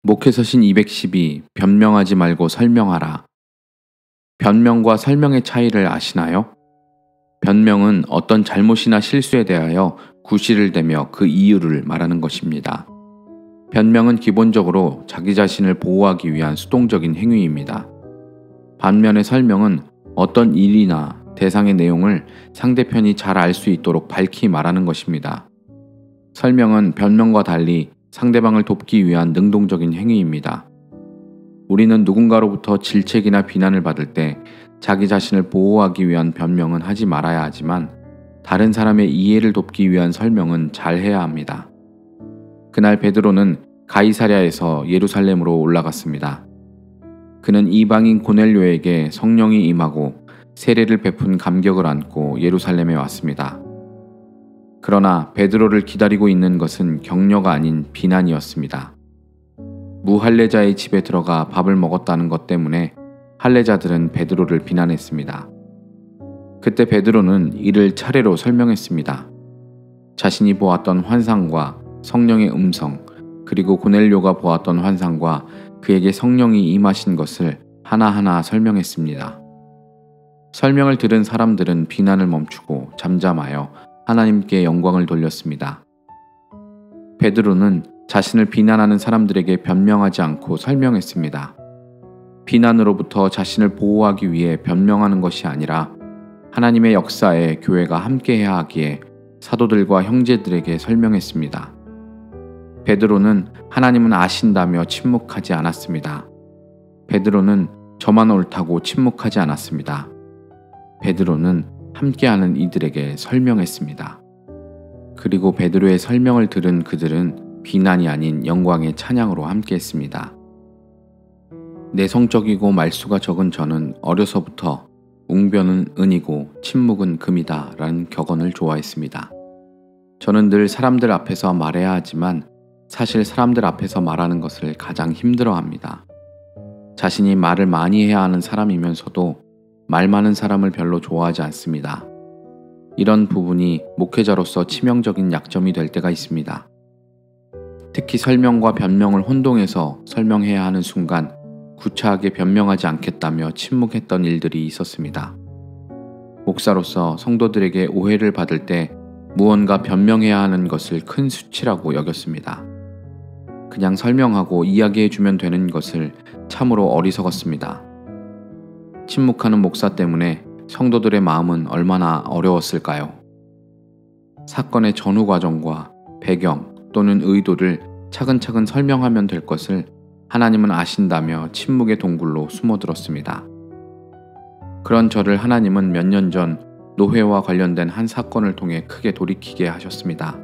목회서신 212 변명하지 말고 설명하라. 변명과 설명의 차이를 아시나요? 변명은 어떤 잘못이나 실수에 대하여 구실을 대며 그 이유를 말하는 것입니다. 변명은 기본적으로 자기 자신을 보호하기 위한 수동적인 행위입니다. 반면에 설명은 어떤 일이나 대상의 내용을 상대편이 잘 알 수 있도록 밝히 말하는 것입니다. 설명은 변명과 달리 상대방을 돕기 위한 능동적인 행위입니다. 우리는 누군가로부터 질책이나 비난을 받을 때 자기 자신을 보호하기 위한 변명은 하지 말아야 하지만 다른 사람의 이해를 돕기 위한 설명은 잘 해야 합니다. 그날 베드로는 가이사랴에서 예루살렘으로 올라갔습니다. 그는 이방인 고넬료에게 성령이 임하고 세례를 베푼 감격을 안고 예루살렘에 왔습니다. 그러나 베드로를 기다리고 있는 것은 격려가 아닌 비난이었습니다. 무할례자의 집에 들어가 밥을 먹었다는 것 때문에 할례자들은 베드로를 비난했습니다. 그때 베드로는 이를 차례로 설명했습니다. 자신이 보았던 환상과 성령의 음성, 그리고 고넬료가 보았던 환상과 그에게 성령이 임하신 것을 하나하나 설명했습니다. 설명을 들은 사람들은 비난을 멈추고 잠잠하여 하나님께 영광을 돌렸습니다. 베드로는 자신을 비난하는 사람들에게 변명하지 않고 설명했습니다. 비난으로부터 자신을 보호하기 위해 변명하는 것이 아니라 하나님의 역사에 교회가 함께해야 하기에 사도들과 형제들에게 설명했습니다. 베드로는 하나님은 아신다며 침묵하지 않았습니다. 베드로는 저만 옳다고 침묵하지 않았습니다. 베드로는 함께하는 이들에게 설명했습니다. 그리고 베드로의 설명을 들은 그들은 비난이 아닌 영광의 찬양으로 함께했습니다. 내성적이고 말수가 적은 저는 어려서부터 웅변은 은이고 침묵은 금이다 라는 격언을 좋아했습니다. 저는 늘 사람들 앞에서 말해야 하지만 사실 사람들 앞에서 말하는 것을 가장 힘들어합니다. 자신이 말을 많이 해야 하는 사람이면서도 말 많은 사람을 별로 좋아하지 않습니다. 이런 부분이 목회자로서 치명적인 약점이 될 때가 있습니다. 특히 설명과 변명을 혼동해서 설명해야 하는 순간 구차하게 변명하지 않겠다며 침묵했던 일들이 있었습니다. 목사로서 성도들에게 오해를 받을 때 무언가 변명해야 하는 것을 큰 수치라고 여겼습니다. 그냥 설명하고 이야기해주면 되는 것을 참으로 어리석었습니다. 침묵하는 목사 때문에 성도들의 마음은 얼마나 어려웠을까요? 사건의 전후 과정과 배경 또는 의도를 차근차근 설명하면 될 것을 하나님은 아신다며 침묵의 동굴로 숨어들었습니다. 그런 저를 하나님은 몇 년 전 노회와 관련된 한 사건을 통해 크게 돌이키게 하셨습니다.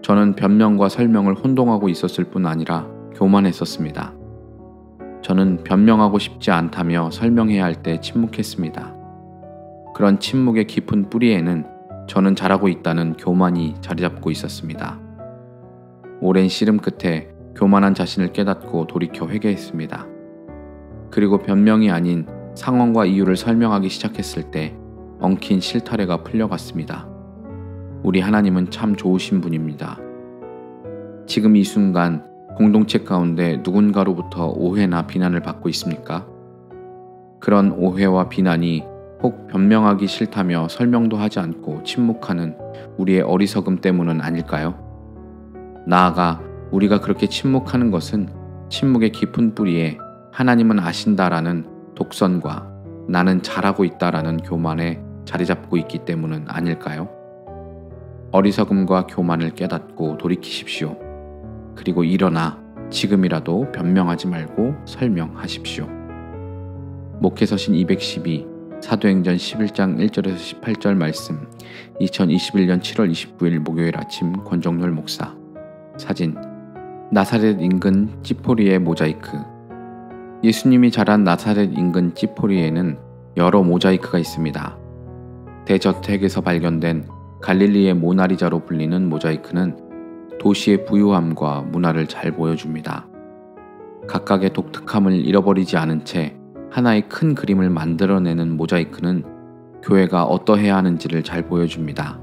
저는 변명과 설명을 혼동하고 있었을 뿐 아니라 교만했었습니다. 저는 변명하고 싶지 않다며 설명해야 할 때 침묵했습니다. 그런 침묵의 깊은 뿌리에는 저는 잘하고 있다는 교만이 자리잡고 있었습니다. 오랜 씨름 끝에 교만한 자신을 깨닫고 돌이켜 회개했습니다. 그리고 변명이 아닌 상황과 이유를 설명하기 시작했을 때 엉킨 실타래가 풀려갔습니다. 우리 하나님은 참 좋으신 분입니다. 지금 이 순간 공동체 가운데 누군가로부터 오해나 비난을 받고 있습니까? 그런 오해와 비난이 혹 변명하기 싫다며 설명도 하지 않고 침묵하는 우리의 어리석음 때문은 아닐까요? 나아가 우리가 그렇게 침묵하는 것은 침묵의 깊은 뿌리에 하나님은 아신다라는 독선과 나는 잘하고 있다라는 교만에 자리잡고 있기 때문은 아닐까요? 어리석음과 교만을 깨닫고 돌이키십시오. 그리고 일어나 지금이라도 변명하지 말고 설명하십시오. 목회서신 212 사도행전 11장 1절에서 18절 말씀 2021년 7월 29일 목요일 아침 권정열 목사 사진 나사렛 인근 찌포리의 모자이크 예수님이 자란 나사렛 인근 찌포리에는 여러 모자이크가 있습니다. 대저택에서 발견된 갈릴리의 모나리자로 불리는 모자이크는 도시의 부유함과 문화를 잘 보여줍니다. 각각의 독특함을 잃어버리지 않은 채 하나의 큰 그림을 만들어내는 모자이크는 교회가 어떠해야 하는지를 잘 보여줍니다.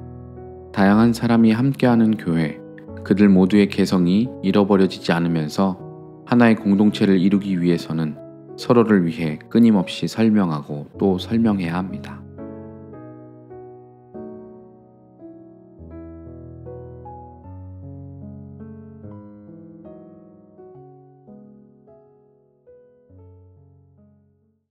다양한 사람이 함께하는 교회, 그들 모두의 개성이 잃어버려지지 않으면서 하나의 공동체를 이루기 위해서는 서로를 위해 끊임없이 설명하고 또 설명해야 합니다.